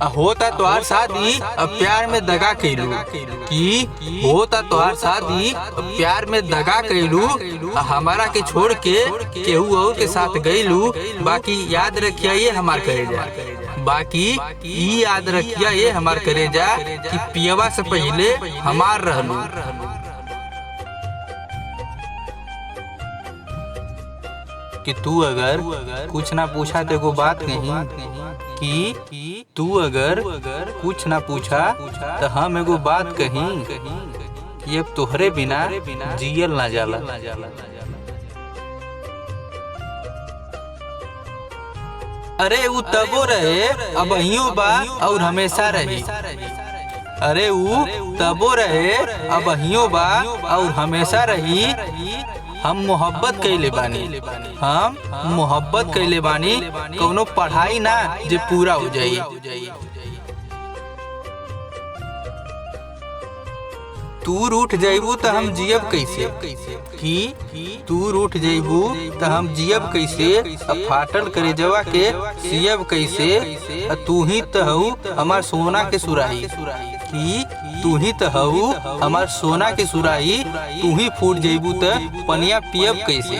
होता तोहार शादी अब प्यार में दगा कैलू की होता तोहार शादी प्यार में दगा कैलू हमारा के छोड़ के केहू और के साथ गईलू। बाकी याद रखिया ये हमार करेजा, बाकी ई याद रखिया ये हमार करेजा कि पियवा से पहले हमार रहलू। कि तू अगर कुछ ना पूछा तो को बात नहीं कि तू अगर कुछ ना पूछा तो हम एगो बात कहीं कि अब तोहरे बिना जियल ना जाला। अरे वो तबो रहे अब अहियों बा और हमेशा रही। अरे वो तबो रहे अब अहियों बा और हमेशा रही। हम मोहब्बत कैले बानी, हम मोहब्बत कैले बानी, कौनो पढ़ाई ना जे पूरा हो जाई। तू रूठ जाइबू तो हम जियब कैसे कि तू रूठ जाइबू तो हम जियब कैसे। अब फाटल करे जवा के सियब कैसे। तू ही तो हऊ हमार सोना के सुराही कि तू ही तो हऊ हमार सोना के सुराही। तू ही फूट जाइबू तो पनिया पियब कैसे।